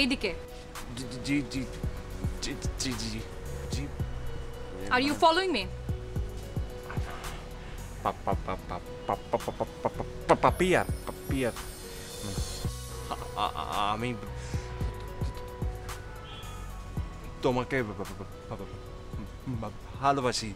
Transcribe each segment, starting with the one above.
এইদিকে। জি জি জি জি জি জি। Are you following me? পাপিয়ার আমি তোমাকে ভালোবাসি।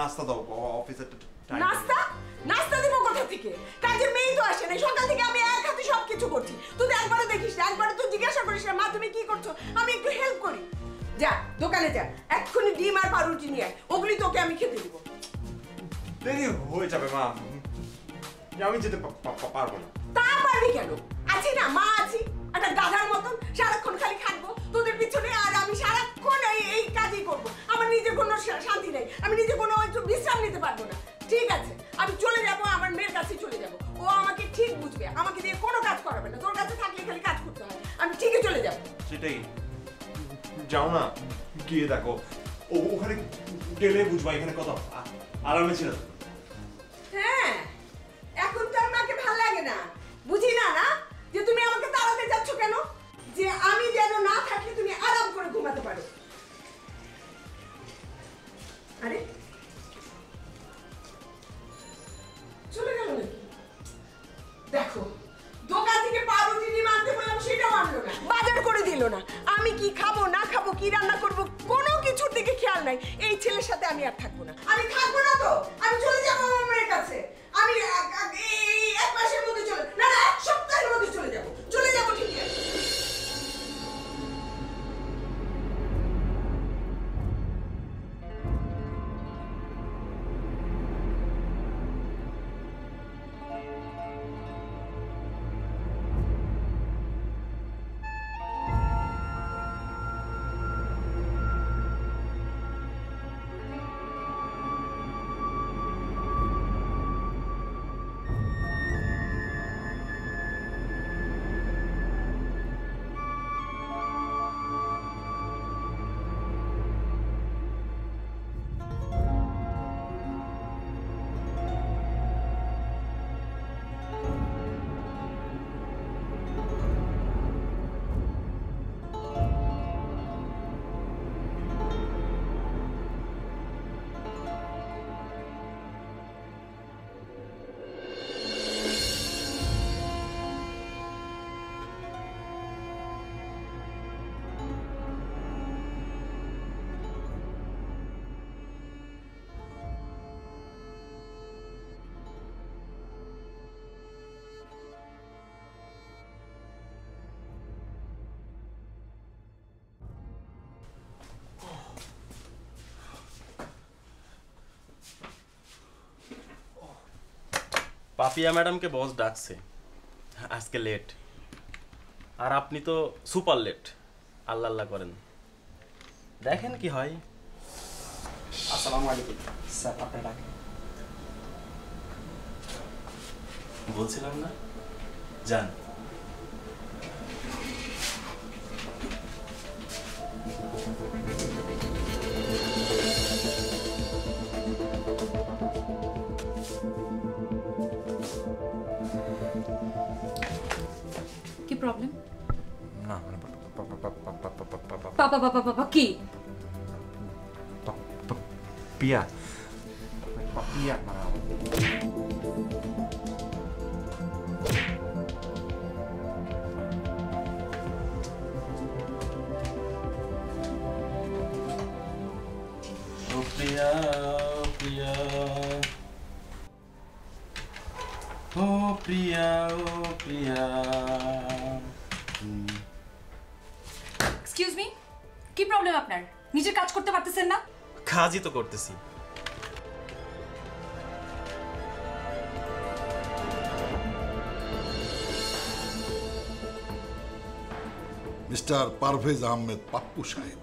নাস্তা দাও অফিসে নাস্তা নাস্তা দিব কোথা থেকে? কাজের মেয়ে তো আসে না, সকাল থেকে আমি এক হাতে সবকিছু করছি। তুই একবারও দেখিস না, একবারও তুই জিজ্ঞাসা করিস না মা তুমি কি করছো, আমি একটু হেল্প করি। যা দোকানে যা, এক্ষুনি ডিম আর পাউরুটি নিয়ে আয়, ওগুলি তোকে আমি খেতে দিব। দেরি হয়ে যাবে মা, আমি যেতে পারবো না। তা পারবি কেন? আছি না মা, আছি একটা গাধার মতন সারাক্ষণ খালি খাটবো তোদের পিছনে, আর আমি সারাক্ষণ এই কাজই করবো। আমার নিজের কোনো শান্তি নেই, আমি নিজে কোনো একটু বিশ্রাম নিতে পারবো না। ঠিক আছে আমি চলে যাবো, আমার মেয়ের কাছে চলে যাবো, ও আমাকে ঠিক বুঝবে, আমাকে দিয়ে কোনো কাজ করাবে না। তোর কাছে থাকলে খালি কাজ করতে হয়, আমি ঠিকই চলে যাবো। সেটাই, যাও না গিয়ে দেখো, ওখানে গেলে বুঝবা এখানে কত আরামে ছিল। হ্যাঁ এখন তো আমাকে ভালো লাগে না, বুঝি না না যে তুমি আমাকে তাড়াতে যাচ্ছ কেন, যে আমি যেন না থাকলে তুমি আরাম করে ঘুমাতে পারো। আরে চলে গেল নাকি? দেখো দোকান থেকে পাউরুটি নিয়ে আনতে বললাম সেটাও আনলো না, বাজার করে দিল না। আমি কি খাবো না খাবো, কি রান্না করবো, কোনো কিছুর দিকে খেয়াল নাই। এই ছেলের সাথে আমি আর থাকবো না। আমি থাকবো না তো, আমি চলে যাবো আমার মেয়ের কাছে। আমি এই এক মাসের মধ্যে চলে, না না এক সপ্তাহের মধ্যে চলে যাবো, চলে যাবো। ঠিক আছে পাপিয়া ম্যাডামকে বস ডাকছে, আজকে লেট। আর আপনি তো সুপার লেট, আল্লাহ আল্লাহ করেন, দেখেন কি হয়। আসসালামু আলাইকুম স্যার, আপনার ডাকেন। বলছিলাম না যান। কি প্রবলেম? না মানে পাপা পাপা পাপা কি? পিয়া পিয়া মানে ও প্রিয়া, ও প্রিয়া, ও প্রিয়া, ও প্রিয়া। এক্সকিউজ মি, কি প্রবলেম আপনার? নিজের কাজ করতে পারতেছেন না? কাজই তো করতেছি। মিস্টার পারভেজ আহমেদ পাপ্পু সাহেব,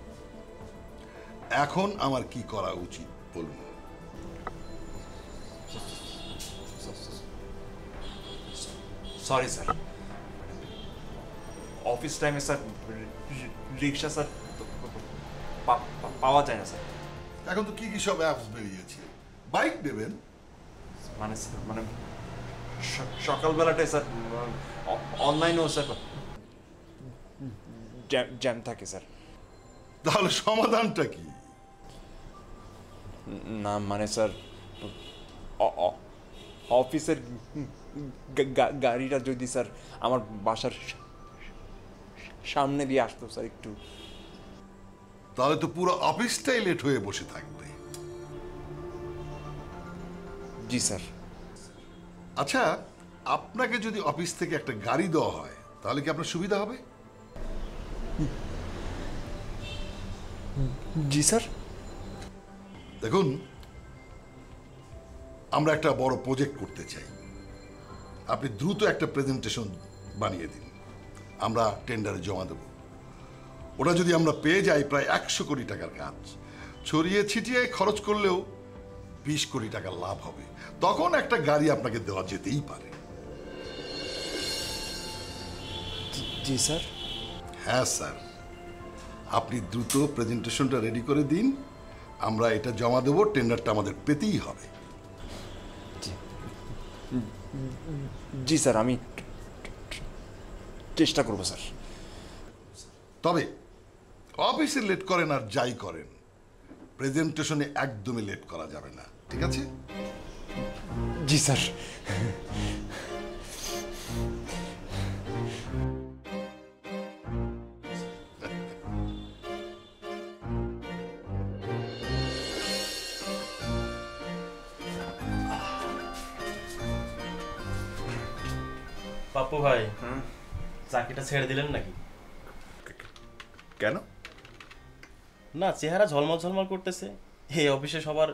এখন আমার কি করা উচিত বলুন? সরি স্যার, অফিস টাইমে স্যার রিক্সা স্যার পাওয়া যায় না স্যার। এখন তো কি কি সব অ্যাপস বেরিয়েছে, বাইক নেবেন? মানে স্যার মানে সকালবেলাটাই স্যার অনলাইনেও স্যার জ্যাম থাকে স্যার। তাহলে সমাধানটা কি? না মানে স্যার অফিসের গাড়িটা যদি স্যার আমার বাসার সামনে দিয়ে আসতো স্যার একটু। তাহলে তো পুরো অফিসটাই লেট হয়ে বসে থাকবে। জি স্যার। আচ্ছা, আপনাকে যদি অফিস থেকে একটা গাড়ি দেওয়া হয় তাহলে কি আপনার সুবিধা হবে? জি স্যার। দেখুন, আমরা একটা বড় প্রজেক্ট করতে চাই। আপনি দ্রুত একটা প্রেজেন্টেশন বানিয়ে দিন, আমরা টেন্ডারে জমা দেব। ওটা যদি আমরা পেয়ে যাই, প্রায় 100 কোটি টাকার কাজ। ছড়িয়ে ছিটিয়ে খরচ করলেও 20 কোটি টাকার লাভ হবে। তখন একটা গাড়ি আপনাকে দেওয়া যেতেই পারে। জি স্যার। হ্যাঁ স্যার, আপনি দ্রুত প্রেজেন্টেশনটা রেডি করে দিন, আমরা এটা জমা দেব। টেন্ডারটা আমাদের পেতেই হবে। জি স্যার, আমি চেষ্টা করব স্যার। তবে অফিসে লেট করেন আর যাই করেন, প্রেজেন্টেশনে একদমই লেট করা যাবে না, ঠিক আছে? জি স্যার। পাপ্পু ভাই, চাকরিটা ছেড়ে দিলেন নাকি? কেন? না, চেহারা ঝলমল ঝলমল করতেছে। এই অফিসে সবার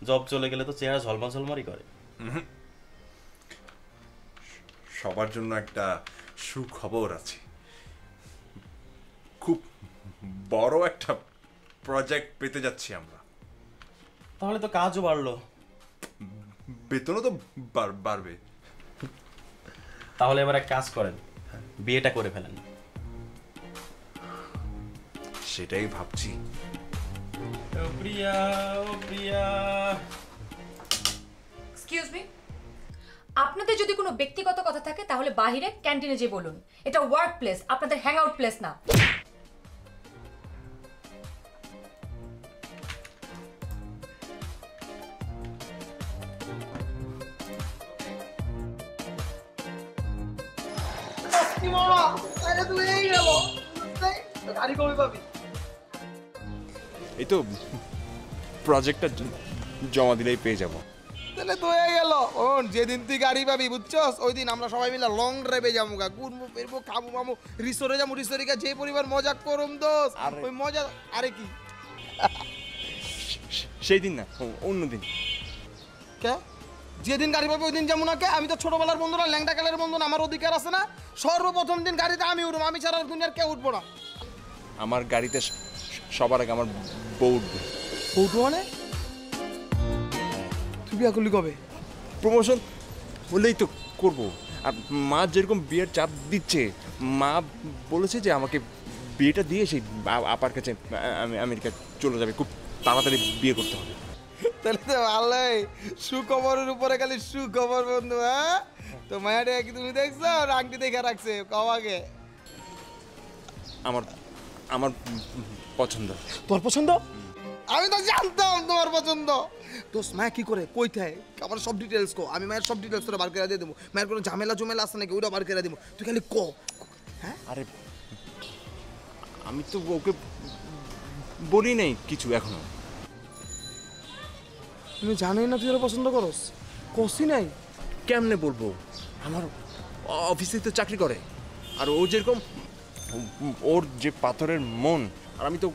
জব চলে গেলে তো চেহারা ঝলমল ঝলমলই করে। সবার জন্য একটা সুখবর আছে। খুব বড় একটা প্রজেক্ট পেতে যাচ্ছি আমরা। তাহলে তো কাজও বাড়লো, বেতনও তো বাড়বে। তাহলে এবার এক কাজ করেন, বিয়েটা করে ফেলেন। সেটাই ভাবছি। ও প্রিয়া, ও প্রিয়া। এক্সকিউজ মি, আপনাদের যদি কোনো ব্যক্তিগত কথা থাকে তাহলে বাইরে ক্যান্টিনে যেয়ে বলুন। এটা ওয়ার্ক প্লেস, আপনাদের হ্যাং আউট প্লেস না। এই তো প্রজেক্টটা জমা দিলেই পেয়ে যাব। তাহলে তো হয়ে গেল। ওন যেদিন তুই গাড়ি পাবি বুঝছস, ওই দিন আমরা সবাই মিলে লং ড্রাইভে যাবো, ঘুরবো ফিরবো, খাবো মামু, রিসোর্টে যাবো, রিসোর্টে গিয়ে যে পরিবার মজা করুম দোস। ওই মজা আরে কি সেই দিন না, অন্য দিন। কে যেদিন গাড়ি পাবে ওই দিন যেমন আগে আমি তো ছোটবেলার বন্ধু না, ল্যাংটা কালের বন্ধু না, আমার অধিকার আছে না? সর্বপ্রথম দিন গাড়িতে আমি উঠবো, আমি ছাড়া দুনিয়ার কেউ উঠবো না। আমার গাড়িতে সবার আগে আমার বউ উঠবে। উঠবো মানে? তুই বিয়া করলি কবে? প্রমোশন হলেই তো করব। আর মা যেরকম বিয়ের চাপ দিচ্ছে, মা বলেছে যে আমাকে বিয়েটা দিয়ে সেই আপার কাছে আমি আমেরিকা চলে যাবে, খুব তাড়াতাড়ি বিয়ে করতে হবে। তাহলে তো ভালোই, সুখবরের উপরে খালি সুখবর বন্ধু। হ্যাঁ, তো মায়াটা কি তুমি দেখছো? আংটি দেখে রাখছে কবাকে? আমার আমার পছন্দ। তোর পছন্দ? আমি তো জানতাম তোমার পছন্দ। তো মায়া কি করে, কই থাকে, আমার সব ডিটেলস কো। আমি মায়ের সব ডিটেলস তোরা বার করে দিয়ে দেবো। মায়ের কোনো ঝামেলা জমেলা আছে নাকি ওইটা বার করে দেবো, তুই খালি ক। হ্যাঁ, আরে আমি তো ওকে বলি নাই কিছু এখনো। তুমি জানোই না তুই ওরা পছন্দ করস? কষি নাই। কেমনে বলবো? আমার অফিসে তো চাকরি করে, আর ও যেরকম, ওর যে পাথরের মন, আর আমি তো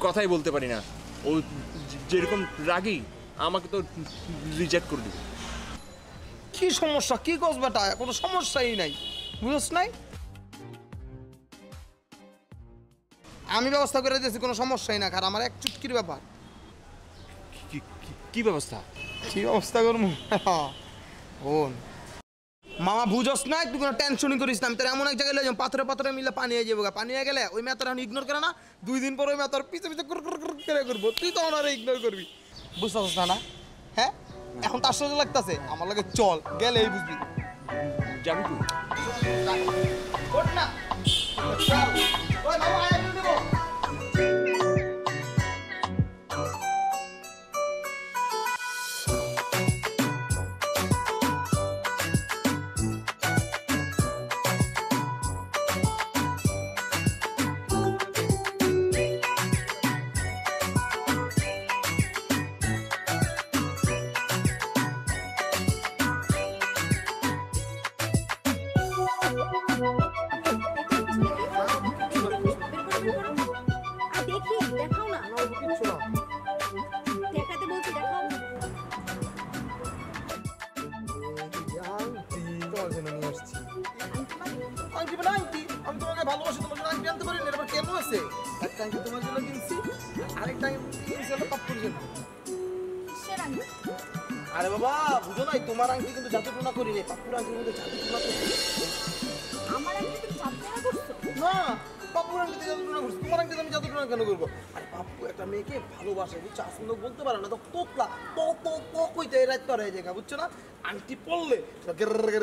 কথাই বলতে পারি না। ও যেরকম রাগী, আমাকে তো রিজেক্ট করে দিবে। কি সমস্যা, কি কস বেটা? কোনো সমস্যাই নাই, বুঝছ নাই? আমি ব্যবস্থা করে দিয়েছি, কোনো সমস্যাই না। কারণ আমার এক চুটকির ব্যাপার। কি ব্যবস্থা? কি ব্যবস্থা করবো? বোন মামা, বুঝস না, তুই কোনো টেনশনই করিস না। আমি তোর এমন এক জায়গায় লয়ে যাবো, পাথরে পাথরে মিলে পানি হয়ে যাবো। পানি হয়ে গেলে ওই মেয়ে তোর এখন ইগনোর করে না, 2 দিন পর ওই মেয়ে তোর পিছে পিছে করে করবো, তুই তো ওনারে ইগনোর করবি। বুঝতে পারছিস না? না, হ্যাঁ, এখন তার সাথে লাগতেছে, আমার লাগে চল, গেলেই বুঝবি। যাবি তুই? ওঠ না, চল। ওই মামা, আয় একটু দেবো। আমি তোমাকে ভালোবাসি, তোমার জন্য আংটি আনতে পারি না, এবার কেমন আছে? একটা আংটি তোমার জন্য কিনছি, আরেকটা আংটি কিনছি হলো পাপ্পুর জন্য। আরে বাবা, বুঝো নাই, তোমার আংটি কিন্তু জাদু টোনা করি রে, পাপ্পুর আংটির মধ্যে জাদু টোনা করছি। আমার আংটি তুমি জাদু টোনা করছো? না, পাপ্পুর আংটিতে জাদু টোনা করছি, তোমার আংটিতে আমি জাদু টোনা কেন করবো? আরে পাপ্পু একটা মেয়েকে ভালোবাসে, বুঝছো? আসলে বলতে পারে না, তো তোতলা তো কইতে এই রাত পার হয়ে যায়, বুঝছো না? আংটি পড়লে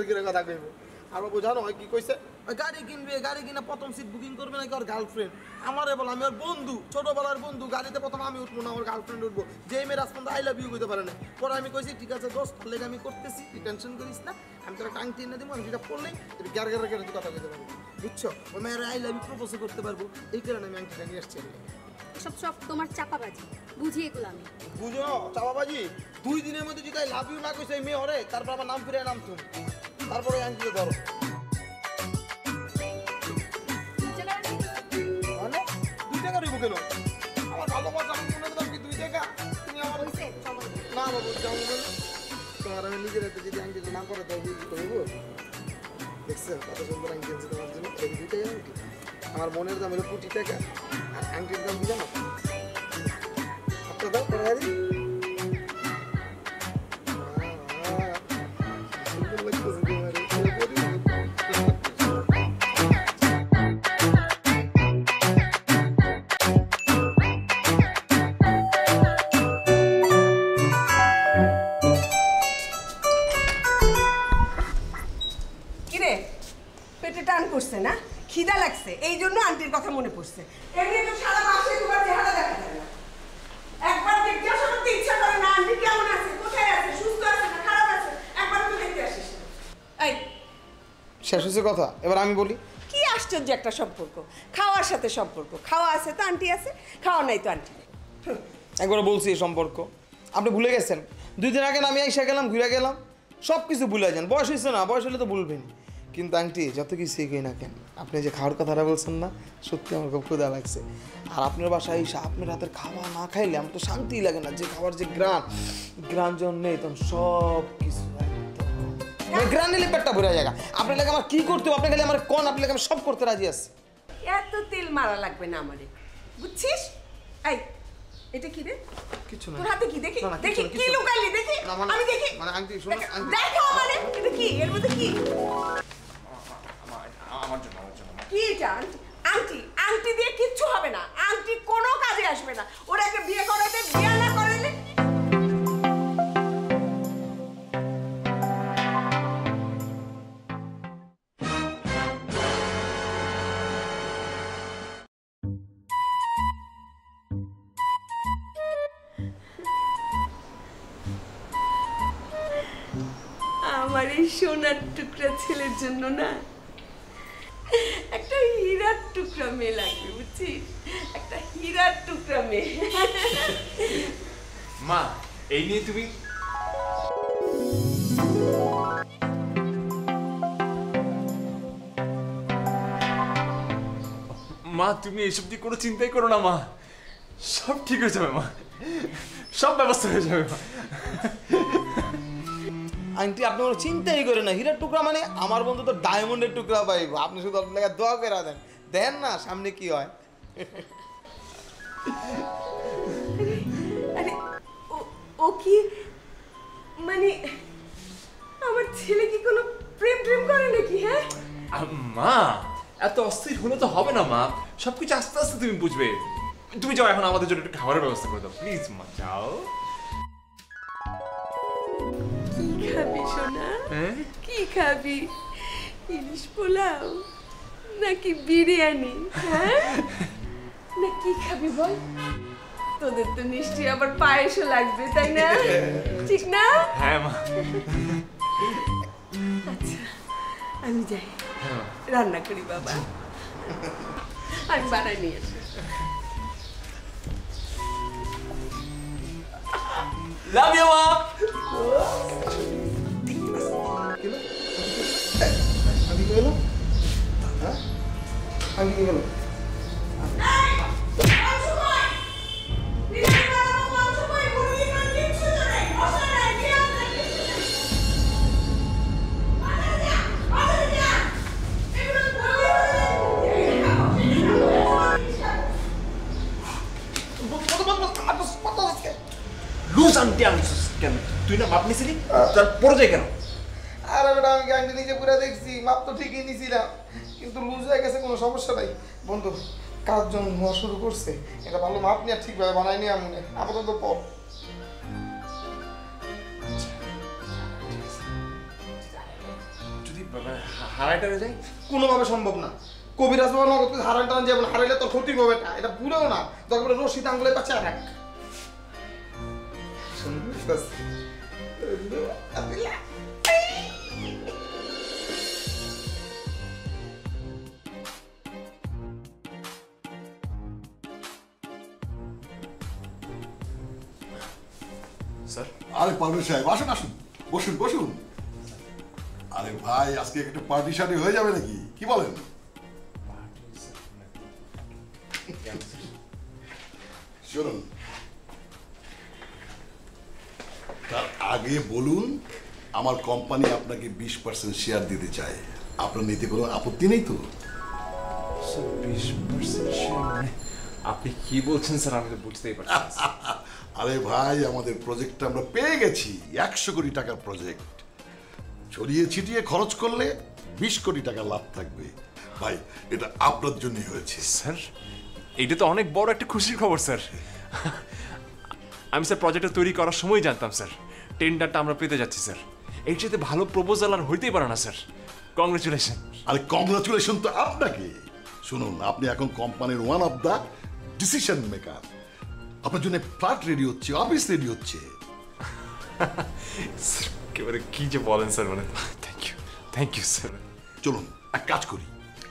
গেরে কথা কইবো। আর বাবু জানো কি কইছে? গাড়ি কিনবে, গাড়ি কিনা প্রথম সিট বুকিং করবে নাকি ওর গার্লফ্রেন্ড। আমারে বল, আমি ওর বন্ধু, ছোটবেলার বন্ধু, গাড়িতে প্রথম আমি উঠবো না, আমার গার্লফ্রেন্ড উঠবো। যে মেয়ে রাস্তাতে আই লাভ ইউ কইতে পারে না। পরে আমি কইছি ঠিক আছে দোস্ত, তার লেগে আমি করতেছি, তুই টেনশন করিস না, আমি তোর আংটি এনে দেবো, আমি যেটা পড়লেই তুই গ্যার কথা কইতে পারবি, বুঝছো? ওই মেয়ের আই লাভ ইউ প্রপোজ করতে পারবো, এই কারণে আমি আংটিটা নিয়ে আসছি। সব তোমার চাপাবাজি, বুঝি এগুলো আমি। বুঝো চাপাবাজি? 2 দিনের মধ্যে যদি আই লাভ ইউ না কইছে এই মেয়ে হরে, তারপর আমার নাম ফিরে নাম তুমি, তারপরে আংটিটা ধরো। মানে 2 টাকা রইব কেন? আমার ভালোবাসা, আমার মনের দাম কি 2 টাকা? তুমি আমার না বাবু যাও বলে তোমার আমি নিজের হাতে যদি আংটি না করে তাই কি করবো? দেখছো কত সুন্দর আংটি আছে তোমার জন্য, এই 2 টাকা আংটি। আমার মনের দাম হলো 20 টাকা, আর আংটির দাম কি জানো? আপনার দাও করে দিই। কিরে, পেটে টান করছে না? খিদা লাগছে, এই জন্য আন্টির কথা মনে পড়ছে। এমনি তো সারা মাসে তোমার চেহারা দেখা যায় না। একবার জিজ্ঞাসা করতে ইচ্ছা করে না আন্টি কেমন আছে, কোথায় আছে, সুস্থ আছে না খারাপ আছে, একবার তো দেখতে আসিস না। এই শেষ হয়েছে কথা, এবার আমি বলি। কি আশ্চর্য একটা সম্পর্ক, খাওয়ার সাথে সম্পর্ক। খাওয়া আছে তো আন্টি আছে, খাওয়া নাই তো আন্টি নেই। একবার বলছি এই সম্পর্ক, আপনি ভুলে গেছেন। 2 দিন আগে আমি এসে গেলাম, ঘুরে গেলাম, সব কিছু ভুলে যান। বয়স হয়েছে না, বয়স হলে তো ভুলবেন। কিন্তু আন্টি যত কিছুই কই না কেন, আপনি যে খাওয়ার কথাটা বলছেন না, সত্যি আমার খুব ক্ষুধা লাগছে। আর আপনার বাসায় এসে আপনার হাতের খাবার না খাইলে আমার তো শান্তিই লাগে না। যে খাবার যে গ্রান যখন নেই তখন সব কিছু গ্রান নিলে পেটটা ভরে জায়গা। আপনার লাগে আমার কি করতে হবে? আপনি খালি আমার কোন, আপনার লাগে আমি সব করতে রাজি আছি। এত তেল মারা লাগবে না আমারে, বুঝছিস? এই এটা কি রে? কিছু না। তোর হাতে কি দেখি? না, না, দেখি কিছু না, কি কিছু না। লুকাইলি দেখি? না, মানে- আমি দেখি। মানে আন্টি শোনো, আন্টি দেখো মানে এটা কি? এর মধ্যে কি? আমার জন্য কি এটা? আন্টি আন্টি দিয়ে কিচ্ছু হবে না। আন্টি কোনো কাজে আসবে না। ওরাকে বিয়ে করাতে, বিয়ে না করাইলে আমার এই সোনার টুকরা ছেলের জন্য না একটা হীরার টুকরা মেয়ে লাগবে, বুঝছিস? একটা হীরার টুকরা মেয়ে। মা এই নিয়ে তুমি মা তুমি এইসব দিয়ে কোনো চিন্তাই করো না মা, সব ঠিক হয়ে যাবে মা, সব ব্যবস্থা হয়ে যাবে মা। আন্টি আপনি কোনো চিন্তাই করেন না। হীরার টুকরা মানে আমার বন্ধু তো ডায়মন্ডের টুকরা পাইব। আপনি শুধু আপনার লাগে দোয়া করে দেন, দেন না সামনে কি হয়। আরে ও কি মানে আমার ছেলে কি কোনো প্রেম করে নাকি? হ্যাঁ মা এত অস্থির হলে তো হবে না মা, সবকিছু আস্তে আস্তে তুমি বুঝবে। তুমি যাও এখন আমাদের জন্য একটু খাবারের ব্যবস্থা করে দাও প্লিজ মা, যাও। কি খাবি সোনা? কি খাবি? ইলিশ পোলাও নাকি বিরিয়ানি? হ্যাঁ না কি খাবি বল? তোদের তো নিশ্চয়ই আবার পায়েসও লাগবে, তাই না? ঠিক না? হ্যাঁ মা। আচ্ছা আমি যাই, রান্না করি বাবা, আমি বানাই নিয়ে আসি। লাভ ইউ মা। আমি কি গেল? হ্যাঁ আমি কি গেল? লুজ আনতে আনছিস কেন? তুই না মাপ নিছিলি, তার পড়ে যায় কেন? আরে বেটা আমি আন্টি নিজে পুরা দেখছি, মাপ তো ঠিকই নিছিলাম, কিন্তু লুজ হয়ে গেছে, কোনো সমস্যা নাই। বন্ধু কাজ যখন হওয়া শুরু করছে, এটা ভালো মাপ নিয়ে ঠিকভাবে বানাইনি আমি আপাতত পর। যদি হারাইটারে যাই কোনোভাবে সম্ভব না। কবিরাজ বাবা নগদ হারান টান যাবেন, হারাইলে তোর ক্ষতি হবে না। এটা ভুলেও না, দরকার রশিদ আঙ্গুলে পাচ্ছে আর এক। স্যার আরে পারভেজ সাহেব আসুন আসুন, বসুন বসুন। আরে ভাই আজকে একটা পার্টি শার্টি হয়ে যাবে নাকি, কি বলেন? শুনুন, তার আগে বলুন, আমার কোম্পানি আপনাকে 20% শেয়ার দিতে চায়, আপনার নিতে কোনো আপত্তি নেই তো? 20% শেয়ার মানে আপনি কি বলছেন স্যার? আমি তো বুঝতেই পারছি না। আরে ভাই আমাদের প্রজেক্টটা আমরা পেয়ে গেছি, 100 কোটি টাকার প্রজেক্ট। ছড়িয়ে ছিটিয়ে খরচ করলে 20 কোটি টাকা লাভ থাকবে। ভাই এটা আপনার জন্যই হয়েছে। স্যার এইটা তো অনেক বড় একটা খুশির খবর স্যার। আমি স্যার প্রজেক্টটা তৈরি করার সময় জানতাম স্যার টেন্ডারটা আমরা পেতে যাচ্ছি স্যার। এর চাইতে ভালো প্রপোজাল আর হইতেই পারে না স্যার। কংগ্রেচুলেশন। আরে কংগ্রাচুলেশন তো আপনাকে। শুনুন, আপনি এখন কোম্পানির one of the decision maker. আপনার জন্য ফ্ল্যাট রেডি হচ্ছে, অফিস রেডি হচ্ছে। একেবারে কি যে বলেন স্যার, মানে থ্যাংক ইউ স্যার। চলুন এক কাজ করি,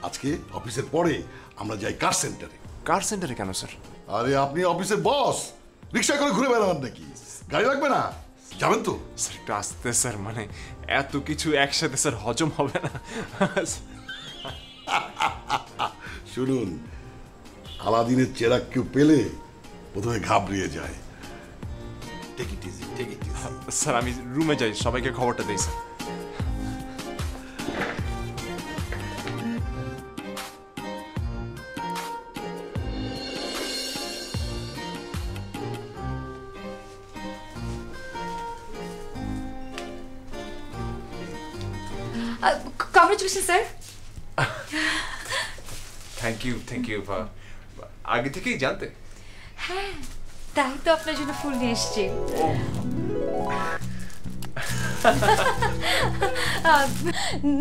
আজকে অফিসের পরে আমরা যাই কার সেন্টারে। কার সেন্টারে কেন স্যার? আরে আপনি অফিসের বস, রিক্সা করে ঘুরে বেড়ান নাকি? গাড়ি লাগবে না? যাবেন তো? স্যার একটু আস্তে স্যার, মানে এত কিছু একসাথে স্যার হজম হবে না। শুনুন, আলাদিনের চেরাগ কেউ পেলে প্রথমে ঘাবড়িয়ে যায়। Take it easy, take it easy. Sir আমি রুমে যাই, সবাইকে খবরটা দিই sir. Congratulation sir. Thank you, thank you. আগে থেকেই জানতে? হ্যাঁ, তাই তো আপনার জন্য ফুল নিয়ে এসেছি।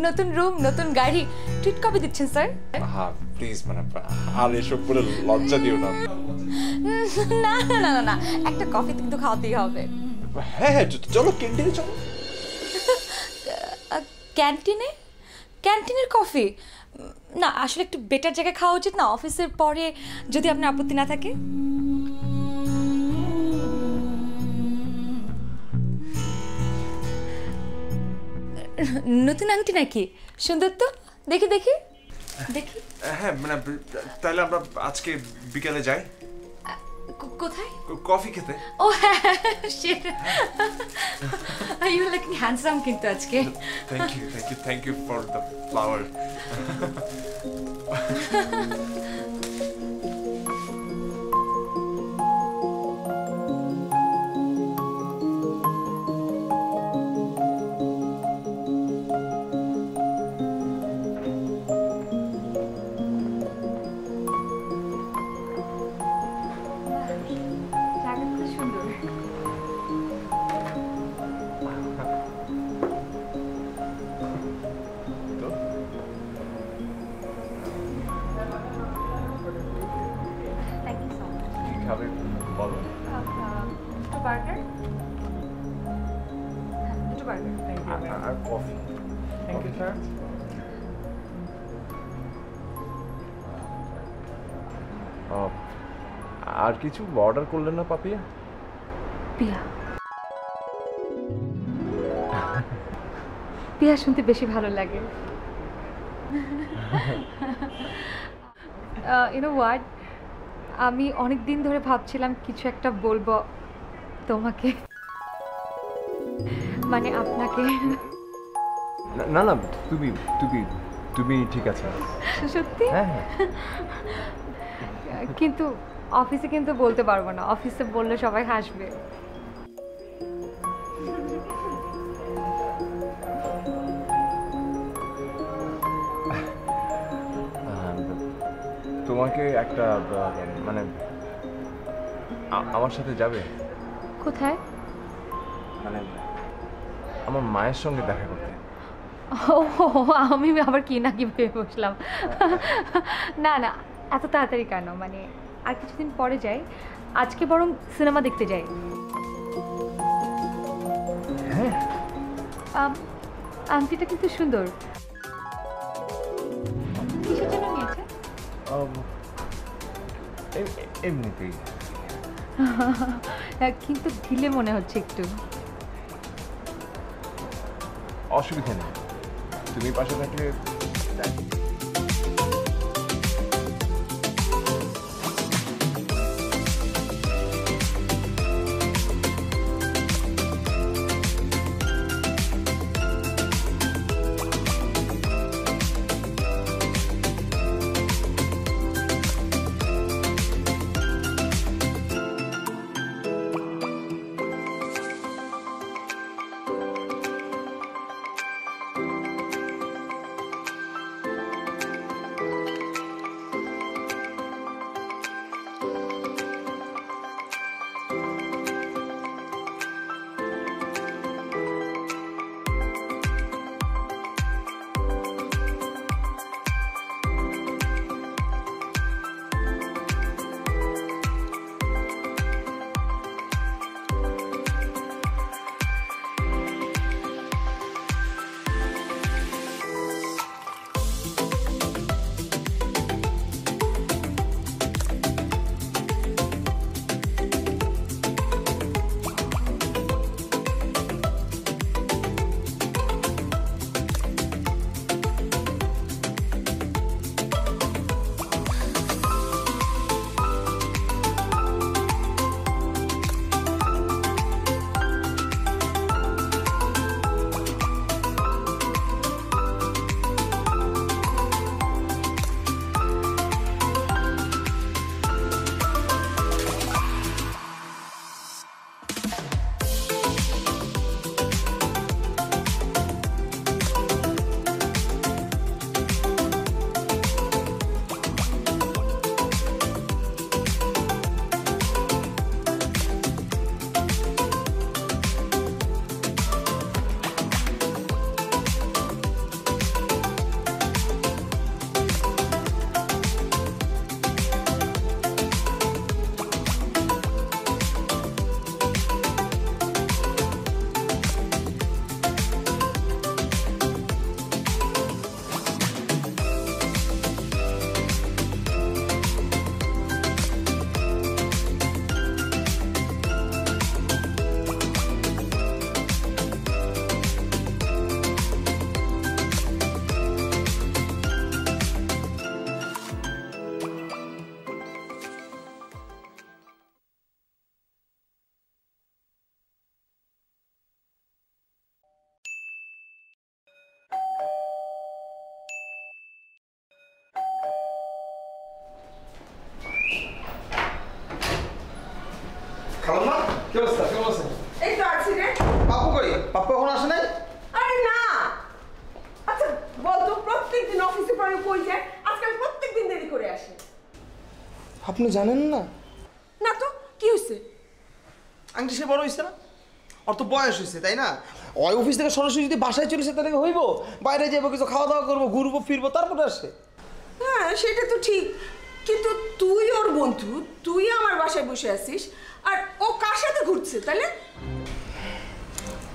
নতুন রুম, নতুন গাড়ি, ট্রিট কবে দিচ্ছেন স্যার? হ্যাঁ প্লিজ, মানে আর এসব করে লজ্জা দিও না। না না না না না, একটা কফি কিন্তু খাওয়াতেই হবে। হ্যাঁ হ্যাঁ, চলো ক্যান্টিনে চলো। ক্যান্টিনে? ক্যান্টিনের কফি? না, আসলে একটু বেটার জায়গায় খাওয়া উচিত না, অফিসের পরে, যদি আপনার আপত্তি না থাকে। নতুন আংটি নাকি? সুন্দর তো, দেখি দেখি দেখি। হ্যাঁ, মানে তাহলে আমরা আজকে বিকালে যাই। কোথায়? কফি খেতে। ও হ্যাঁ, shit, you are looking handsome কিন্তু আজকে। Thank you, thank you, thank you for the flower. আর কফি। Thank you sir. আর কিছু অর্ডার করলেন না পাপিয়া? পিয়া, পিয়া শুনতে বেশি ভালো লাগে। ইউ নো হোয়াট, আমি অনেক দিন ধরে ভাবছিলাম কিছু একটা বলবো তোমাকে, মানে আপনাকে। না না, তুমি তুমি তুমি ঠিক আছে। সত্যি? হ্যাঁ হ্যাঁ। কিন্তু অফিসে কিন্তু বলতে পারবো না, অফিসে বললে সবাই হাসবে। তোমাকে একটা মানে আমার সাথে যাবে? কোথায়? মানে আমার মায়ের সঙ্গে দেখা করতে। ও, আমি আবার কি না কি ভেবে বসলাম। না না, এত তাড়াতাড়ি কেন, মানে আর কিছুদিন পরে যাই। আজকে বরং সিনেমা দেখতে যাই। হ্যাঁ, আংটিটা কিন্তু সুন্দর। কিসের জন্য নিয়েছে? এমনিতেই। কিন্তু ঢিলে মনে হচ্ছে একটু। অসুবিধা নেই, তুমি পাশে থাকলে। খালাম্মা কি অবস্থা কেমন আছেন? এই তো আছি রে। পাপ্পু কই? পাপ্পু এখন আসে নাই? আরে না, আচ্ছা বলতো প্রত্যেকদিন অফিসে পরে কই যায়? আজকাল প্রত্যেকদিন দেরি করে আসে। আপনি জানেন না? না তো কি হয়েছে? আংটি সে বড় হয়েছে না? ওর তো বয়স হয়েছে তাই না? ওই অফিস থেকে সরাসরি যদি বাসায় চলেছে তাহলে হইব? বাইরে যাবো, কিছু খাওয়া দাওয়া করবো, ঘুরবো ফিরবো, তারপরে আসে। হ্যাঁ সেটা তো ঠিক, কিন্তু তুই ওর বন্ধু, তুই আমার বাসায় বসে আছিস আর ও কার সাথে ঘুরছে তাহলে?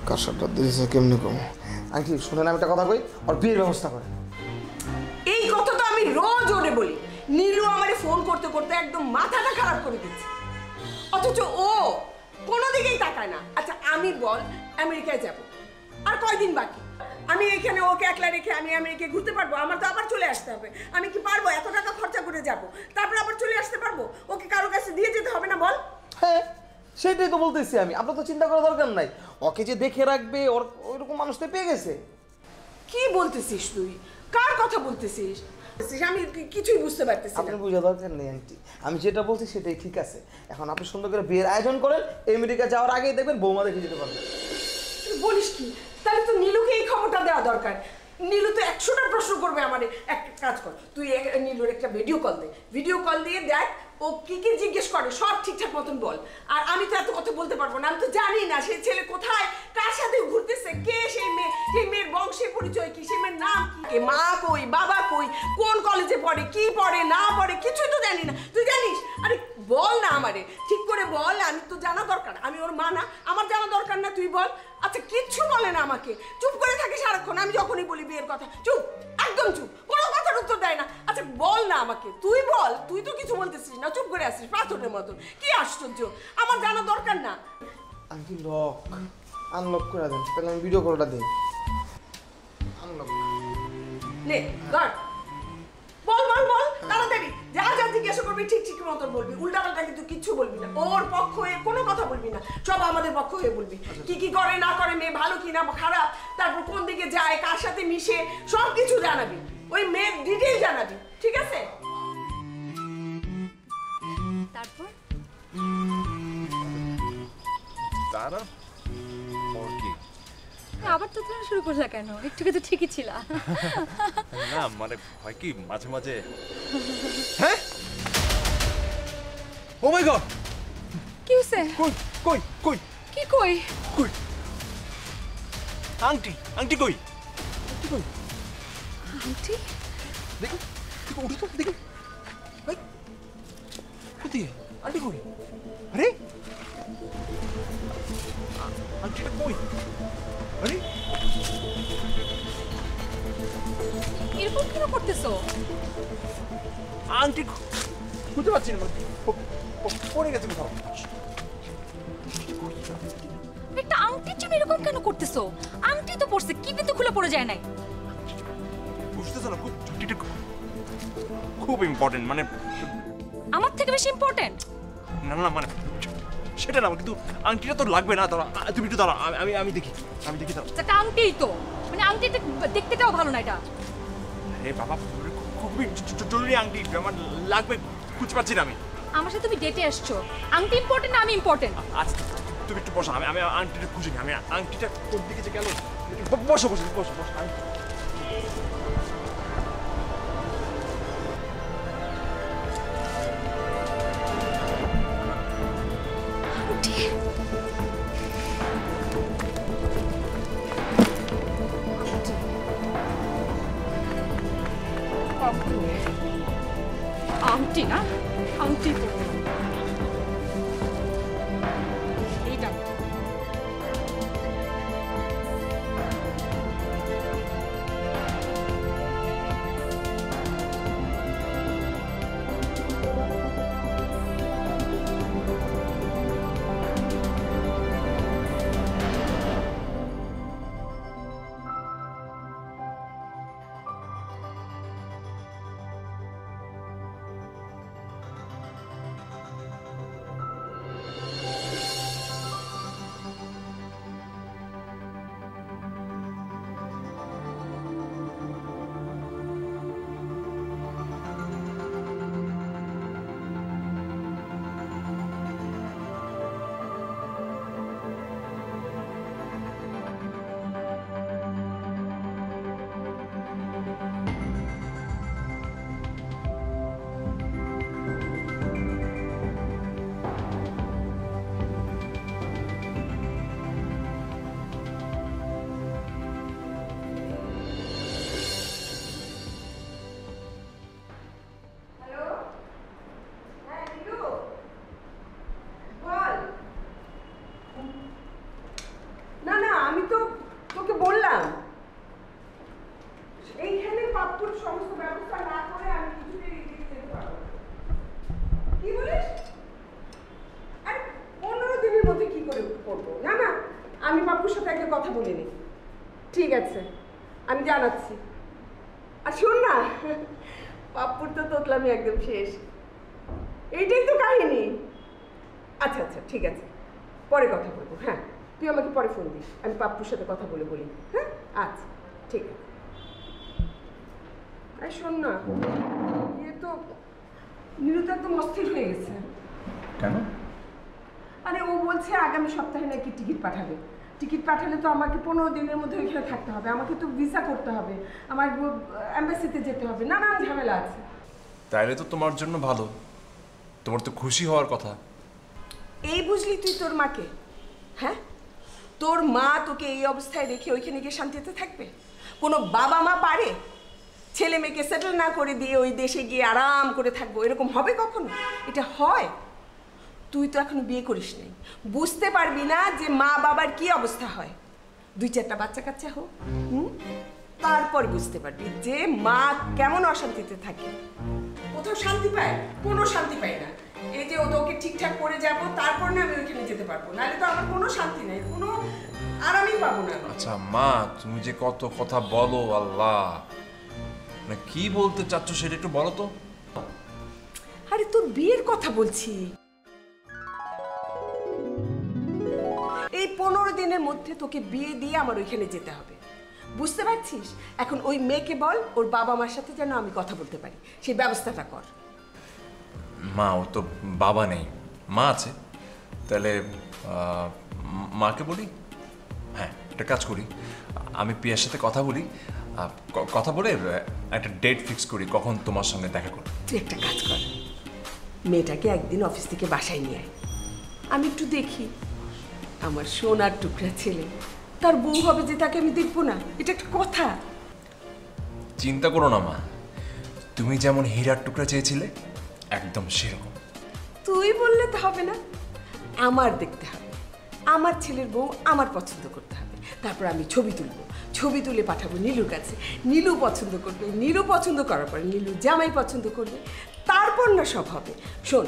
কার সাথে দিয়েছে কেমনে কম? আংটি শুনেন আমি একটা কথা কই, ওর বিয়ের ব্যবস্থা করে। এই কথা তো আমি রোজ ওরে বলি, নীলু আমারে ফোন করতে করতে একদম মাথাটা খারাপ করে দিচ্ছে, অথচ ও কোনো দিকেই তাকায় না। আচ্ছা আমি বল আমেরিকায় যাব, আর কয়দিন বাকি? আমি এখানে ওকে একলা রেখে আমি আমেরিকায় ঘুরতে পারবো? আমার তো আবার চলে আসতে হবে। আমি কি পারবো এত টাকা খরচা করে যাব, তারপর আবার চলে আসতে পারবো? ওকে কারো কাছে দিয়ে যেতে হবে না বল? হ্যাঁ সেটাই তো বলতেছি আমি, আপনার তো চিন্তা করার দরকার নাই। ওকে যে দেখে রাখবে ওর ওইরকম মানুষ তো পেয়ে গেছে। কি বলতেছিস তুই? কার কথা বলতেছিস? আমি কিছুই বুঝতে পারতেছি না। আপনার বোঝা দরকার নেই আন্টি, আমি যেটা বলছি সেটাই ঠিক আছে। এখন আপনি সুন্দর করে বিয়ের আয়োজন করেন, আমেরিকা যাওয়ার আগেই দেখবেন বৌমা দেখে যেতে পারবেন। বলিস কি? তাহলে তো নীলুকে এই খবরটা দেওয়া দরকার। নীলু তো 100টা প্রশ্ন করবে আমারে। এক কাজ কর, তুই নীলুর একটা ভিডিও কল দে, ভিডিও কল দিয়ে দেখ ও কি কি জিজ্ঞেস করে, সব ঠিকঠাক মতন বল। আর আমি তো এত কথা বলতে পারবো না, আমি তো জানি না সেই ছেলে কোথায়, কার সাথে ঘুরতেছে, কে সেই মেয়ে, সেই মেয়ের বংশের পরিচয় কি, সেই মেয়ের নাম কি, কে মা কই, বাবা কই, কোন কলেজে পড়ে, কি পড়ে না পড়ে, কিছুই তো জানি না। তুই জানিস? আরে বল না আমারে, ঠিক করে বল। আমি তো জানা দরকার, আমি ওর মা না, আমার জানা দরকার না? তুই বল। আচ্ছা কিচ্ছু বলে না আমাকে, চুপ করে থাকে সারাক্ষণ। আমি যখনই বলি বিয়ের কথা চুপ, একদম চুপ, কোনো কথার উত্তর দেয় না। আচ্ছা বল না আমাকে, তুই বল। তুই তো কিছু বলতেছিস না, চুপ করে আসিস পাথরের মতন। কি আশ্চর্য, আমার জানা দরকার না? আন্টি লক আনলক করে দেন, তাহলে আমি ভিডিও কলটা দিই। আনলক নে ধর, বল বল বল তাড়াতাড়ি। যা যা জিজ্ঞাসা করবি ঠিক ঠিক মতন বলবি, উল্টাপাল্টা কিন্তু কিচ্ছু বলবি না। ওর পক্ষ হয়ে কোনো কথা বলবি না, সব আমাদের পক্ষ হয়ে বলবি। কি কি করে না করে, মেয়ে ভালো কি না খারাপ, তারপর কোন দিকে যায়, কার সাথে মিশে, সব কিছু জানাবি। ওই মেয়ের ডিটেইল জানাবি, ঠিক আছে? তারপর তারা ওর কি আবার তো তুমি শুরু করলা কেন? একটুকে তো ঠিকই ছিল। না মানে হয় কি মাঝে মাঝে হ্যাঁ ও মাই গড, কি হইছে? কই কই কই কি কই? কই আংটি আংটি কই? আন্টি দেখো দেখো উঠে তো দেখো, এই কোথায় আন্টি কই? আরে আংটিটা কই? আরে এরকম কেন করতেছো? আংটি খুঁজে পাচ্ছি না, পড়ে গেছে কোথাও। একটা আংটির জন্য এরকম কেন করতেছো? আংটি তো পড়ছে, কি কিন্তু খুলে পড়ে যায় নাই। বুঝতেছো না, খুব ছুটিটা খুব ইম্পর্টেন্ট, মানে আমার থেকে বেশি ইম্পর্টেন্ট? না না মানে সেটা না, কিন্তু আংটিটা তো লাগবে না। দাঁড়া তুমি একটু দাঁড়া, আমি দেখি দাঁড়া। একটা আংটিই তো, মানে আংটিটা দেখতেটাও ভালো না এটা। আরে বাবা খুবই জরুরি আংটি আমার লাগবে, খুঁজে পাচ্ছি না আমি। আমার সাথে তুমি ডেটে আসছো, আংটি ইম্পর্টেন্ট না আমি ইম্পর্টেন্ট? আচ্ছা তুমি একটু বসো, আমি আংটিটা খুঁজি না। আমি আংটিটা কোন দিকে যে গেল, বসো বসো বসো বসো। আংটি না, আংটি তো এইটা। পাপ্পুর তো তোতলামি একদম শেষ। এইটাই তো কাহিনী। আচ্ছা আচ্ছা ঠিক আছে, পরে কথা বলবো। হ্যাঁ, তুই আমাকে পরে ফোন দিস, আমি পাপ্পুর সাথে কথা বলে বলি। হ্যাঁ আচ্ছা ঠিক আছে। আর শোন না, ইয়ে তো নীলু তো একদম অস্থির হয়ে গেছে। কেন? আরে ও বলছে আগামী সপ্তাহে নাকি টিকিট পাঠাবে। টিকিট পাঠালে তো আমাকে 15 দিনের মধ্যে ওইখানে থাকতে হবে, আমাকে তো ভিসা করতে হবে, আমার এম্বাসিতে যেতে হবে, নানান ঝামেলা আছে। তাইলে তো তোমার জন্য ভালো, তোমার তো খুশি হওয়ার কথা। এই বুঝলি তুই তোর মাকে? হ্যাঁ, তোর মা তোকে এই অবস্থায় রেখে ওইখানে গিয়ে শান্তিতে থাকবে? কোনো বাবা মা পারে ছেলে মেয়েকে সেটেল না করে দিয়ে ওই দেশে গিয়ে আরাম করে থাকবো? এরকম হবে কখনো? এটা হয়? তুই তো এখনো বিয়ে করিস নাই, বুঝতে পারবি না যে মা বাবার কি অবস্থা হয়। 2-4টা বাচ্চা কাচ্চা হোক, তারপর বুঝতে পারবি যে মা কেমন অশান্তিতে থাকে। কোথাও শান্তি পায়? কোনো শান্তি পায় না। এই যে ওকে ঠিকঠাক করে যাব, তারপর না আমি ওইখানে যেতে পারবো, নাহলে তো আমার কোনো শান্তি নাই, কোনো আরামই পাবো না। আচ্ছা মা, তুমি যে কত কথা বলো, আল্লাহ, মানে কি বলতে চাচ্ছ সেটা একটু বলো তো। আরে তোর বিয়ের কথা বলছি। এই 15 দিনের মধ্যে তোকে বিয়ে দিয়ে আমার ওইখানে যেতে হবে, বুঝতে পারছিস? এখন ওই মেয়েকে বল ওর বাবা মার সাথে যেন আমি কথা বলতে পারি, সেই ব্যবস্থাটা কর। মা, ও তো বাবা নেই, মা আছে। তাহলে মাকে বলি। হ্যাঁ, একটা কাজ করি, আমি পিয়ার সাথে কথা বলি, কথা বলে একটা ডেট ফিক্স করি কখন তোমার সঙ্গে দেখা করব। তুই একটা কাজ কর, মেয়েটাকে একদিন অফিস থেকে বাসায় নিয়ে আয়, আমি একটু দেখি। আমার সোনার টুকরা ছেলে, তার বউ হবে যে তাকে আমি দেখবো না? এটা একটা কথা? চিন্তা করো না মা, তুমি যেমন হীরার টুকরা চেয়েছিলে একদম সেরকম। তুই বললে তো হবে না, আমার দেখতে হবে। আমার ছেলের বউ আমার পছন্দ করতে হবে, তারপর আমি ছবি তুলবো, ছবি তুলে পাঠাবো নীলুর কাছে, নীলু পছন্দ করবে, নীলু পছন্দ করার পরে নীলু জামাই পছন্দ করবে, তারপর না সব হবে। শোন,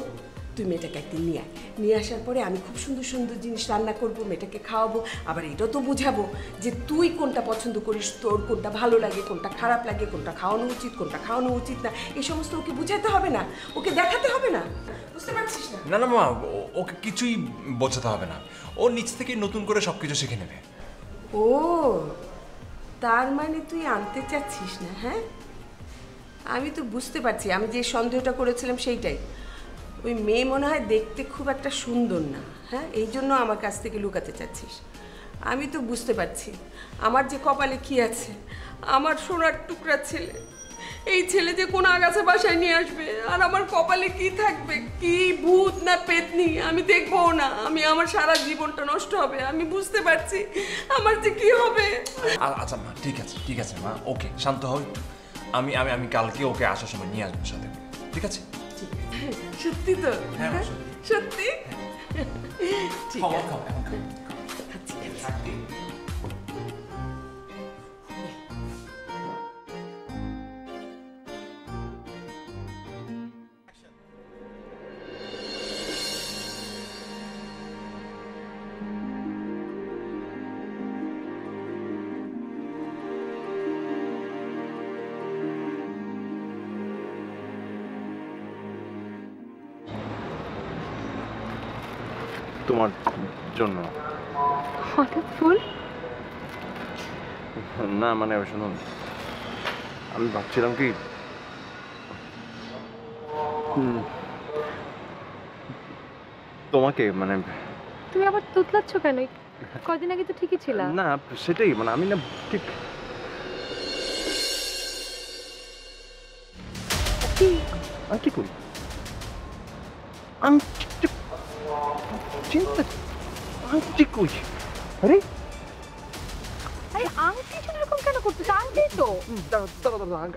তুই মেয়েটাকে একদিন নিয়ে আয়, নিয়ে আসার পরে আমি খুব সুন্দর সুন্দর জিনিস রান্না করবো, মেয়েটাকে খাওয়াবো, আবার এটাও তো বুঝাবো যে তুই কোনটা পছন্দ করিস, তোর কোনটা ভালো লাগে, কোনটা খারাপ লাগে, কোনটা খাওয়ানো উচিত, কোনটা খাওয়ানো উচিত না, এই সমস্ত ওকে বুঝাতে হবে না, ওকে দেখাতে হবে না, বুঝতে পারছিস না? না না মা, ওকে কিছুই বোঝাতে হবে না, ও নিচ থেকে নতুন করে সবকিছু শিখে নেবে। ও, তার মানে তুই আনতে চাচ্ছিস না? হ্যাঁ, আমি তো বুঝতে পারছি, আমি যে সন্দেহটা করেছিলাম সেইটাই। ওই মেয়ে মনে হয় দেখতে খুব একটা সুন্দর না, হ্যাঁ, এই জন্য আমার কাছ থেকে লুকাতে চাচ্ছিস। আমি তো বুঝতে পারছি আমার যে কপালে কি আছে। আমার সোনার টুকরা ছেলে, এই ছেলে যে কোন আগাছা বাসায় নিয়ে আসবে, আর আমার কপালে কি থাকবে, কি ভূত না পেতনি আমি দেখবো না, আমি আমার সারা জীবনটা নষ্ট হবে। আমি বুঝতে পারছি আমার যে কি হবে। আচ্ছা মা, ঠিক আছে ঠিক আছে মা, ওকে শান্ত হও একটু। আমি আমি আমি কালকে ওকে আসার সময় নিয়ে আসবো সাথে, ঠিক আছে? সত্যি তো? হ্যাঁ, সত্যি? ঠিক খাও, আছে। খাও, এখন খাও। আচ্ছা, তোমার জন্য হঠাৎ ফুল? না মানে শোনো, আমি ভাবছিলাম কি তোমাকে মানে। তুমি আবার তুতলাচ্ছ কেন? কয়দিন আগে তো ঠিকই ছিল। না সেটাই, মানে আমি না ঠিক আমি কি করি, আমি চিন্তা আংটি কই? আরে আরে আংটি এরকম কেন করতেছ? আংটি তো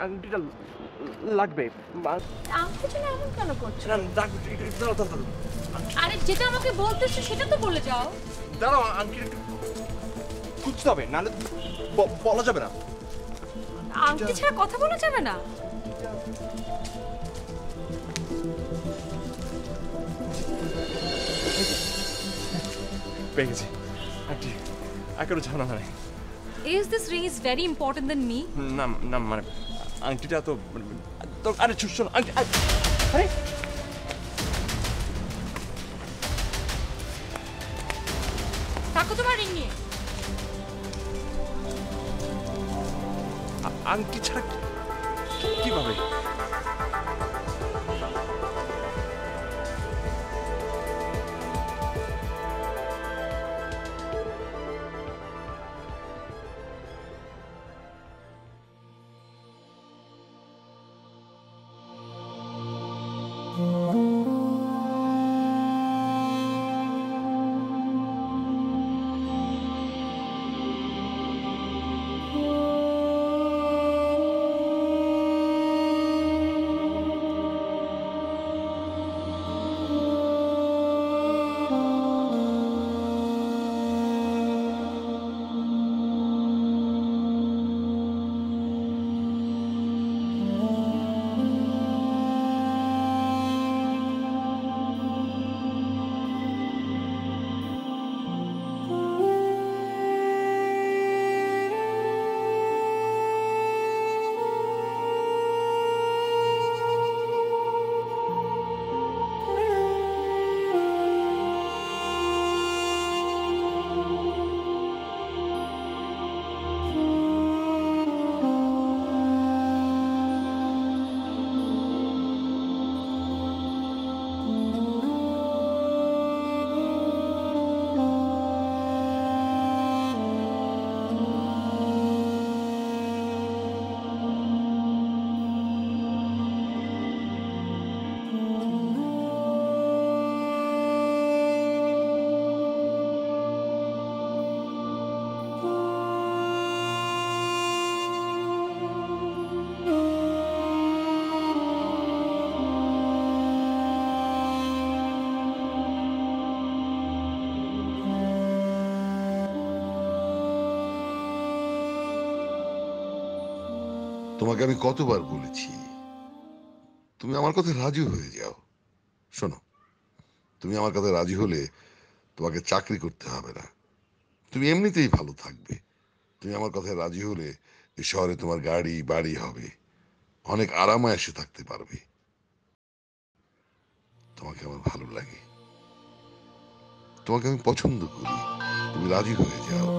আংটিটা লাগবে। আংটি জন্য এমন কেন করছো? দাঁড়াও, আরে যেটা আমাকে বলতেছো সেটা তো বলে যাও। দাঁড়াও, আংটিটা একটু খুঁজতে হবে, নাহলে বলা যাবে না। আংটি ছাড়া কথা বলা যাবে না? পেয়ে গেছি আংটি, একেবারে ঝামেলা নেই। Is this ring is very important than me? না না, মানে আংটিটা তো আরে শোনো আরে থাকো তোমার রিং নিয়ে। আংটি ছাড়া কিভাবে? তোমাকে আমি কতবার বলেছি তুমি আমার কথায় রাজি হয়ে যাও। শোনো, তুমি আমার কথায় রাজি হলে তোমাকে চাকরি করতে হবে না, তুমি এমনিতেই ভালো থাকবে। তুমি আমার কথায় রাজি হলে এই শহরে তোমার গাড়ি বাড়ি হবে, অনেক আরামায়েশে থাকতে পারবে। তোমাকে আমার ভালো লাগে, তোমাকে আমি পছন্দ করি, তুমি রাজি হয়ে যাও।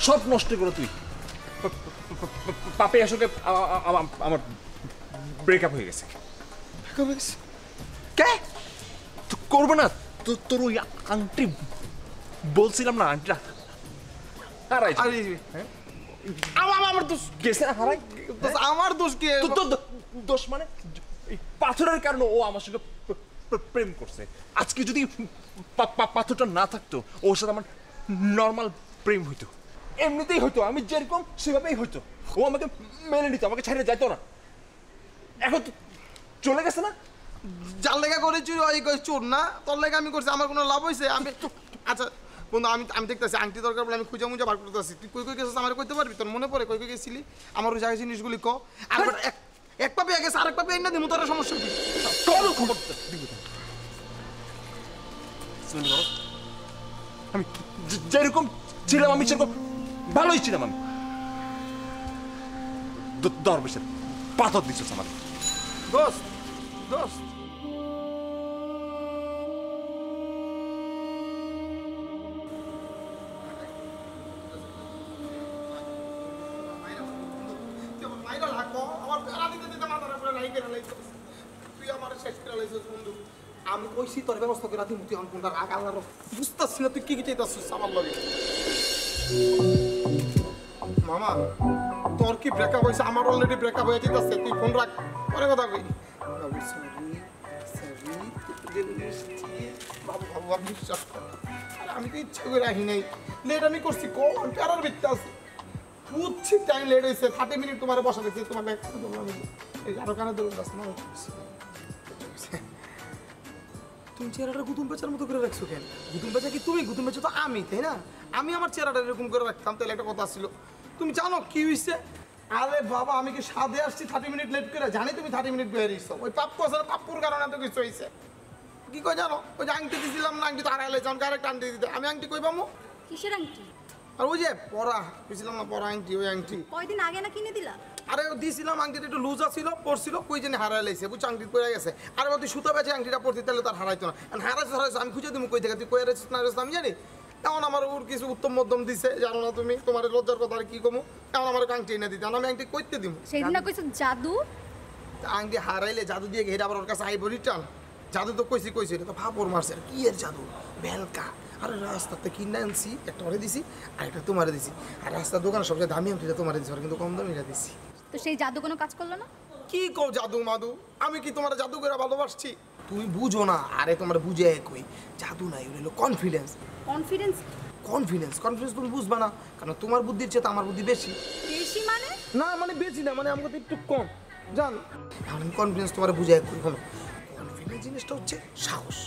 সব নষ্ট করো তুই। পাপে আসলে আমার ব্রেকআপ হয়ে গেছে। কে করবো না? তোর ওই আংটি বলছিলাম না, আংটিটা হারাই। আমার দোষ গেছে, হারাই। আমার দোষ কি? দোষ মানে পাথরের কারণে ও আমার সঙ্গে প্রেম করছে। আজকে যদি পাথরটা না থাকতো, ওর সাথে আমার নর্মাল প্রেম হইতো, এমনিতেই হইতো, আমি যেরকম সেভাবেই হইতো। ও আমাকে মেনে নিত, আমাকে ছেড়ে যাইতো না। এখন তো চলে গেছে না। যার লেগা করে চুরি ওই চোর না, তোর লেগা আমি করছি, আমার কোনো লাভ হয়েছে? আমি আচ্ছা বন্ধু, আমি দেখতেছি আংটি দরকার বলে আমি খুঁজে মুজে বার করতেছি। তুই কই কই গেছিস আমার কইতে পারবি? তোর মনে পড়ে কই কই গেছিলি? আমার ওই জায়গায় জিনিসগুলি ক। আর এক পাপে আগে আরেক পাপে এনে দিমু, তোর সমস্যা কি? চলো খবর দিব। আমি যেরকম ছিলাম আমি সেরকম ভালোই ছিলাম। আমি দরবেশের পাথর দিচ্ছিস আমাকে। দোস্ত দোস্ত কেন লাইছিস তুই আমার শেষ করে লাইছিস বন্ধু আমি কইছি তোর ব্যবস্থা করে দিমু তুই আমার কোনটা রাগ আল্লাহর বুঝতাছিস না তুই কি চাইতাছিস আমার লগে মামা তোর কি ব্রেকআপ হইছে আমার অলরেডি ব্রেকআপ হয়ে যাইতাছে তুই ফোন রাখ পরে কথা কই বাবু সরি বাবু বাবু আপনি বিশ্বাস কর আমি তো ইচ্ছা করে রাখি নাই লেট আমি করছি কোন প্যারার ভিত্তি আছে বুঝছি টাইম লেট হয়েছে 30 মিনিট তোমার বসা দেখছি তোমার ব্যাগ আমি এই আরো কানে ধরে বাস না তুমি চেহারাটা গুতুম পেঁচার মতো করে রাখছো কেন গুতুম পেঁচা কি তুমি গুতুম পেঁচা তো আমি তাই না আমি আমার চেহারাটা এরকম করে রাখতাম তাহলে একটা কথা ছিল তুমি জানো কি হয়েছে আরে বাবা আমি কি সাদে আসছি 30 মিনিট লেট করে জানি তুমি 30 মিনিট বের হইছো ওই পাপ্পু আছে পাপ্পুর কারণে এত কিছু হয়েছে কি কই জানো ওই যে আংটি দিছিলাম না আংটি তো হারাইলে যান কারে আংটি দিতে আমি আংটি কই পামু কিসের আংটি আর ওই যে পরা বুঝছিলাম না পরা আংটি ওই আংটি কয়দিন আগে না কিনে দিলা আরে দিছিলাম আংটিটা একটু লুজ ছিল পড়ছিল কই জানি হারাই লাইছে বুঝছ আংটি পড়ে গেছে আরে তুই সুতা বেচে আংটিটা পড়তি তাহলে তার হারাইতো না হারাইছে আমি খুঁজে দিমু কই থেকে তুই কই হারাইছিস না হারাইছিস আমি জানি এখন আমার ওর কিছু উত্তম মধ্যম দিছে জানো না তুমি তোমার লজ্জার কথা আর কি কমু এখন আমার আংটি এনে দিতে আমি আংটি কইতে দিমু সেইদিন না কইছো জাদু আংটি হারাইলে জাদু দিয়ে ঘেরা আবার ওর কাছে আইব রিটার্ন জাদু তো কইছি এটা তো ভাপর মারছে আর কি এর জাদু বেলকা আরে রাস্তাতে কিনে আনছি একটা ওরে দিছি আর একটা তোমারে দিছি আর রাস্তার দোকানে সবচেয়ে দামি আংটিটা তোমারে দিছি আর কিন্তু কম দামিটা দিছি তো সেই জাদু কোনো কাজ করলো না কি কও জাদু মাদু আমি কি তোমার জাদু করে ভালোবাসছি তুমি বুঝো না আরে তোমার বুঝে কই জাদু নাই ওটা হলো কনফিডেন্স কনফিডেন্স কনফিডেন্স তুমি বুঝবা না কারণ তোমার বুদ্ধির চেয়ে আমার বুদ্ধি বেশি বেশি মানে না মানে বেশি না মানে আমাকে তো একটু কম জান আমি কনফিডেন্স তোমার বুঝে কই হলো কনফিডেন্স জিনিসটা হচ্ছে সাহস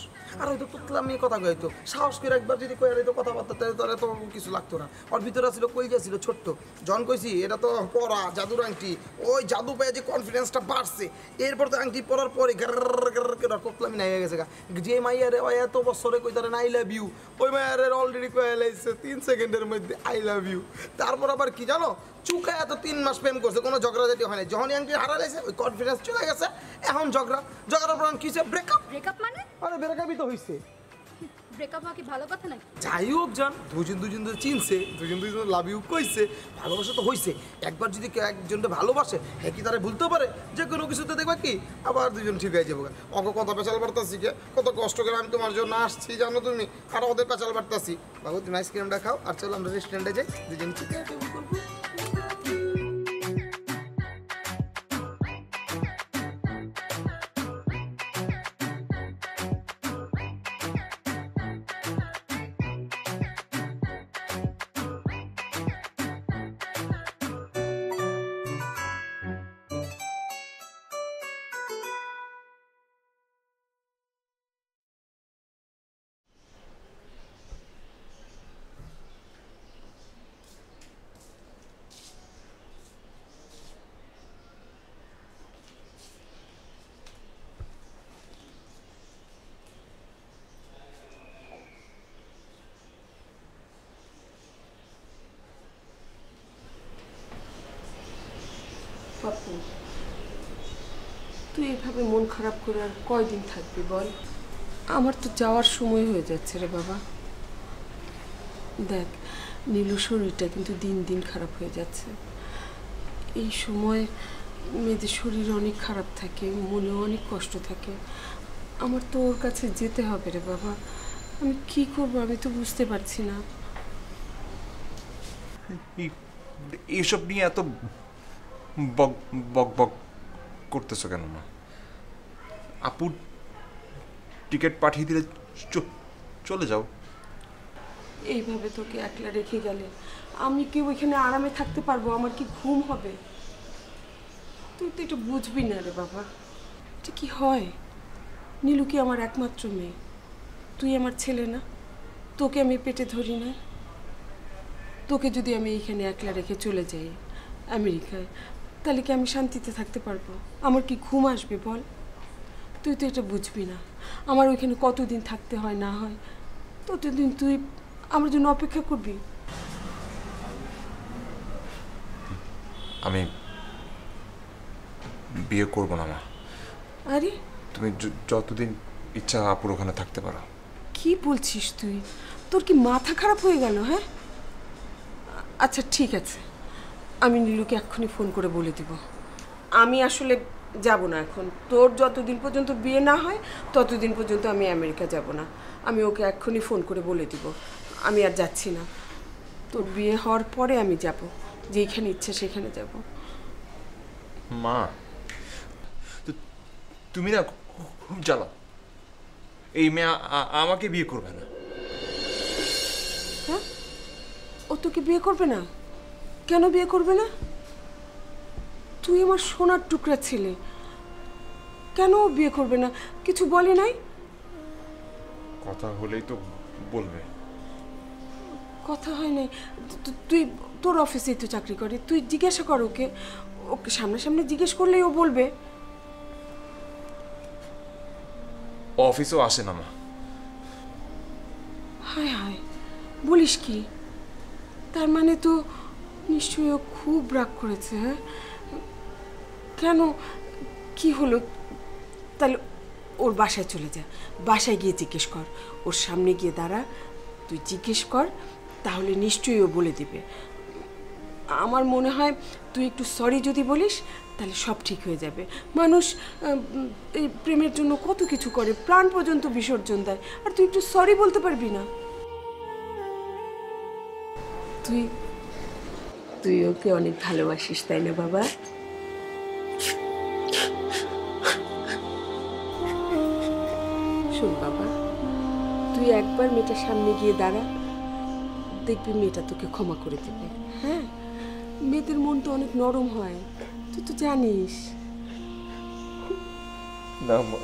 আর হয়তো তুতলাম আমি কথা কইতো সাহস করে একবার যদি কই আর তো কথাবার্তা তাহলে তো এত কিছু লাগতো না ওর ভিতরে ছিল কইজা ছিল ছোট্ট জন কইছি এটা তো পরা জাদুর আংটি ওই জাদু পেয়ে যে কনফিডেন্সটা বাড়ছে এরপর তো আংটি পরার পরে তুতলামি নাই হয়ে গেছে যে মাইয়ারে ওই এত বছরে কই তারে আই লাভ ইউ ওই মাইয়ারে অলরেডি কয়ে লাইছে 3 সেকেন্ডের মধ্যে আই লাভ ইউ তারপর আবার কি জানো চুকা এত 3 মাস প্রেম করছে কোনো ঝগড়াঝাটি হয় না যখনই আংটি হারাইছে ওই কনফিডেন্স চলে গেছে এখন ঝগড়ার পর কি হচ্ছে ব্রেকআপ মানে আরে ব্রেকআপই তো হইছে ব্রেকআপ হওয়া কি ভালো কথা নাকি যাই হোক জান দুজন ধরে চিনছে দুজন লাভ ইউ কইছে ভালোবাসা তো হইছে একবার যদি কেউ একজনকে ভালোবাসে হ্যাঁ কি তারা ভুলতে পারে যে কোনো কিছুতে দেখবা কি আবার দুজন ঠিক হয়ে যাবো অঙ্ক কত পেঁচাল বাড়তাছি কত কষ্ট করে আমি তোমার জন্য আসছি জানো তুমি আর ওদের পেঁচাল বাড়তাছি বাবু তুমি আইসক্রিমটা খাও আর চলো আমরা রেস্টুরেন্টে যাই দুজন ঠিক আছে করবো পাপ্পু তুই এভাবে মন খারাপ করে আর কয়দিন থাকবি বল আমার তো যাওয়ার সময় হয়ে যাচ্ছে রে বাবা দেখ নীলু শরীরটা কিন্তু দিন দিন খারাপ হয়ে যাচ্ছে এই সময় মেয়েদের শরীর অনেক খারাপ থাকে মনে অনেক কষ্ট থাকে আমার তো ওর কাছে যেতে হবে রে বাবা আমি কি করব আমি তো বুঝতে পারছি না এইসব নিয়ে এত বক বক বক করতেছো কেন না আপু টিকিট পাঠিয়ে দিলে চলে যাও এইভাবে তোকে একলা রেখে গেলে আমি কি ওইখানে আরামে থাকতে পারবো আমার কি ঘুম হবে তুই তো একটু বুঝবি না রে বাবা এটা কি হয় নীলু কি আমার একমাত্র মেয়ে তুই আমার ছেলে না তোকে আমি পেটে ধরি না তোকে যদি আমি এইখানে একলা রেখে চলে যাই আমেরিকায় তাহলে কি আমি শান্তিতে থাকতে পারবো আমার কি ঘুম আসবে বল তুই তো এটা বুঝবি না আমার ওইখানে কতদিন থাকতে হয় না হয় ততদিন তুই আমার জন্য অপেক্ষা করবি আমি বিয়ে করব না মা আরে তুমি যতদিন ইচ্ছা আপুর ওখানে থাকতে পারো কি বলছিস তুই তোর কি মাথা খারাপ হয়ে গেল হ্যাঁ আচ্ছা ঠিক আছে আমি নীলুকে এক্ষুনি ফোন করে বলে দিব আমি আসলে যাব না এখন। তোর যতদিন পর্যন্ত বিয়ে না হয় ততদিন পর্যন্ত আমি আমেরিকা যাব না। আমি ওকে এক্ষুনি ফোন করে বলে দিব আমি আর যাচ্ছি না। তোর বিয়ে হওয়ার পরে আমি যাব, যেখানে ইচ্ছা সেখানে যাব। মা তুমি না খুব জ্বালা। এই মেয়ে আমাকে বিয়ে করবে না। হ্যাঁ, ও তোকে বিয়ে করবে না? কেন বিয়ে করবে না? তুই আমার সোনার টুকরা ছেলে, কেন ও বিয়ে করবে না? কিছু বলে নাই? কথা হলেই তো বলবে। কথা হয় নাই? তুই তোর অফিসেই তো চাকরি করে, তুই জিজ্ঞাসা কর ওকে। ওকে সামনাসামনি জিজ্ঞেস করলেই ও বলবে। অফিসেও আসে না মা। হায় হায়, বলিস কি? তার মানে তো নিশ্চয়ই ও খুব রাগ করেছে। হ্যাঁ, কেন, কি হলো? তাহলে ওর বাসায় চলে যা, বাসায় গিয়ে জিজ্ঞেস কর, ওর সামনে গিয়ে দাঁড়া, তুই জিজ্ঞেস কর, তাহলে নিশ্চয়ই ও বলে দিবে। আমার মনে হয় তুই একটু সরি যদি বলিস তাহলে সব ঠিক হয়ে যাবে। মানুষ এই প্রেমের জন্য কত কিছু করে, প্রাণ পর্যন্ত বিসর্জন দেয়, আর তুই একটু সরি বলতে পারবি না? তুই তুই ওকে অনেক ভালোবাসিস, তাই না বাবা? শোন বাবা, তুই একবার মেয়েটার সামনে গিয়ে দাঁড়া, দেখবি মেয়েটা তোকে ক্ষমা করে দেবে। হ্যাঁ, মেয়েদের মন তো অনেক নরম হয়, তুই তো জানিস। না মা,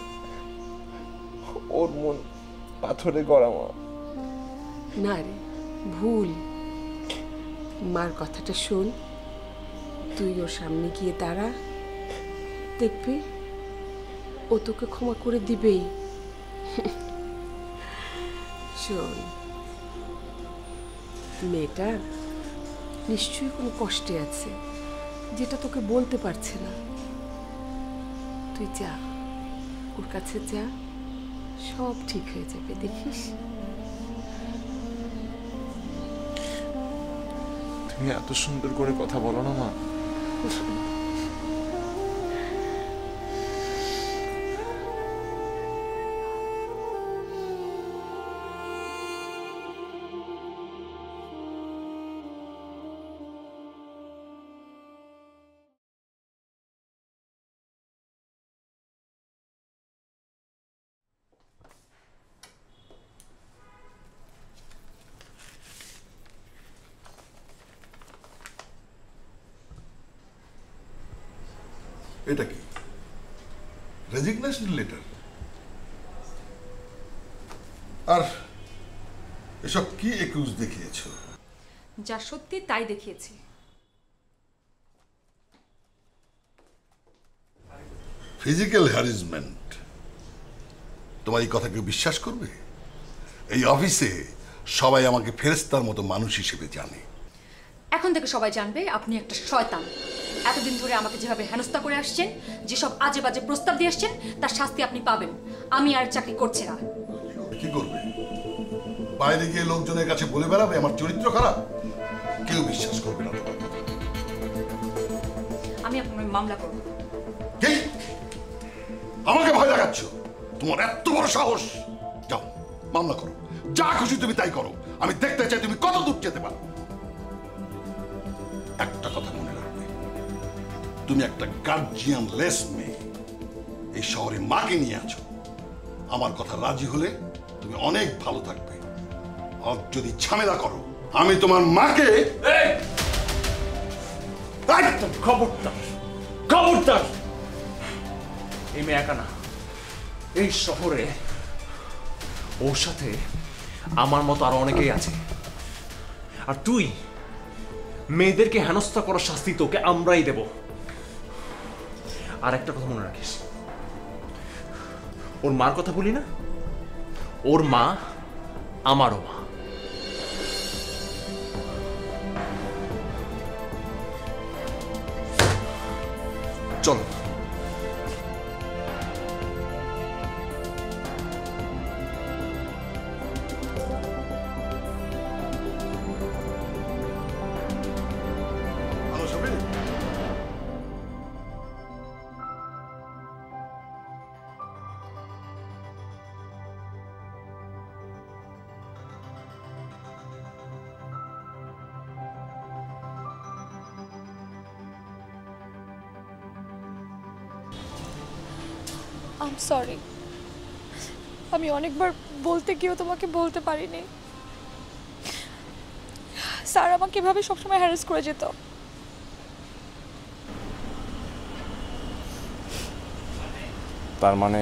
ওর মন পাথরে গড়া মা। না রে, ভুল। মার কথাটা শোন, তুই ওর সামনে গিয়ে দাঁড়া, দেখবি ও তোকে ক্ষমা করে দিবেই। শোন, মেয়েটা নিশ্চয়ই কোনো কষ্টে আছে যেটা তোকে বলতে পারছে না। তুই যা, ওর কাছে যা, সব ঠিক হয়ে যাবে, দেখিস। তুমি এত সুন্দর করে কথা বলো না মা। এটা কি রেজিগনেশন লেটার? আর এসব কি একুশ দেখিয়েছো? যা সত্যি তাই দেখিয়েছি। ফিজিক্যাল হ্যারাসমেন্ট, তোমার এই কথা কেউ বিশ্বাস করবে? এই অফিসে সবাই আমাকে ফেরেশতার মতো মানুষ হিসেবে জানে। এখন থেকে সবাই জানবে আপনি একটা শয়তান। এতদিন ধরে আমাকে যেভাবে হেনস্থা করে আসছেন, যেসব আজে বাজে প্রস্তাব দিয়ে আসছেন, তার শাস্তি আপনি পাবেন। আমি আর চাকরি করছি না। কি করবে? বাইরে গিয়ে লোকজনের কাছে বলে বেড়াবে আমার চরিত্র খারাপ? কেউ বিশ্বাস করবে না তোমার কথা। আমি আপনার মামলা করব। কি? আমাকে ভয় দেখাচ্ছ? তোমার এত বড় সাহস! যাও, মামলা করো, যা খুশি তুমি তাই করো। আমি দেখতে চাই তুমি কত দূর যেতে পারো। একটা কথা মনে রাখবে, তুমি একটা গার্জিয়ান লেস মেয়ে, এই শহরে মাকে নিয়ে আছো। আমার কথা রাজি হলে তুমি অনেক ভালো থাকবে, আর যদি ঝামেলা করো আমি তোমার মাকে। খবরদার, খবরদার! এই মেয়ে একা না, এই শহরে ওর সাথে আমার মতো আরো অনেকেই আছে। আর তুই মেয়েদেরকে হেনস্থা করার শাস্তি তোকে আমরাই দেব। আর একটা কথা মনে রাখিস, ওর মার কথা বলি না, ওর মা আমারও মা। চলো। আই এম সরি, আমি অনেকবার বলতে গিয়েও তোমাকে বলতে পারিনি। স্যার আমাকে এভাবে সবসময় হ্যারাস করে যেত। তার মানে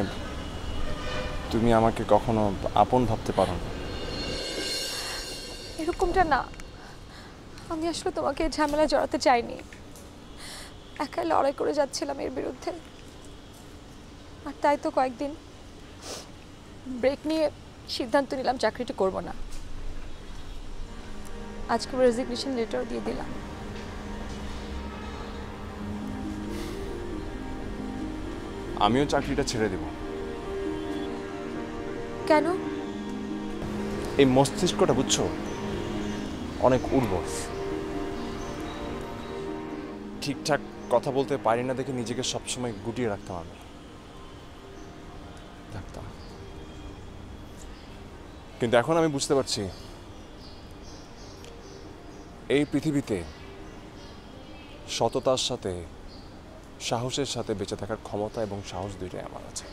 তুমি আমাকে কখনো আপন ভাবতে পারো না? এরকমটা না, আমি আসলে তোমাকে এই ঝামেলায় জড়াতে চাইনি। একাই লড়াই করে যাচ্ছিলাম এর বিরুদ্ধে, আর তাই তো কয়েকদিন ব্রেক নিয়ে সিদ্ধান্ত নিলাম চাকরিটা করব না। আজকে রেজিগনেশন লেটার দিয়ে দিলাম। আমিও চাকরিটা ছেড়ে দেব। কেন? এই মস্তিষ্কটা বুঝছো অনেক উর্বর, ঠিকঠাক কথা বলতে পারি না দেখে নিজেকে সবসময় গুটিয়ে রাখতাম আমি, থাকতাম। কিন্তু এখন আমি বুঝতে পারছি এই পৃথিবীতে সততার সাথে সাহসের সাথে বেঁচে থাকার ক্ষমতা এবং সাহস দুইটাই আমার আছে।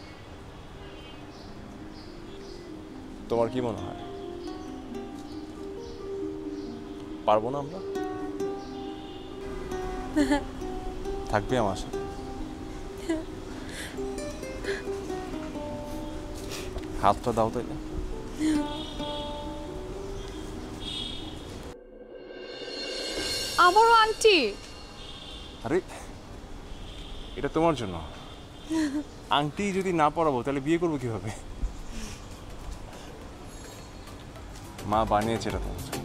তোমার কি মনে হয় পারবো না আমরা? থাকবে আমার সাথে? হাতটা দাও তাইলে। আমারও আন্টি। আরে এটা তোমার জন্য। আংটি যদি না পরাবো তাহলে বিয়ে করবো কিভাবে? মা বানিয়েছে এটা তোমার জন্য।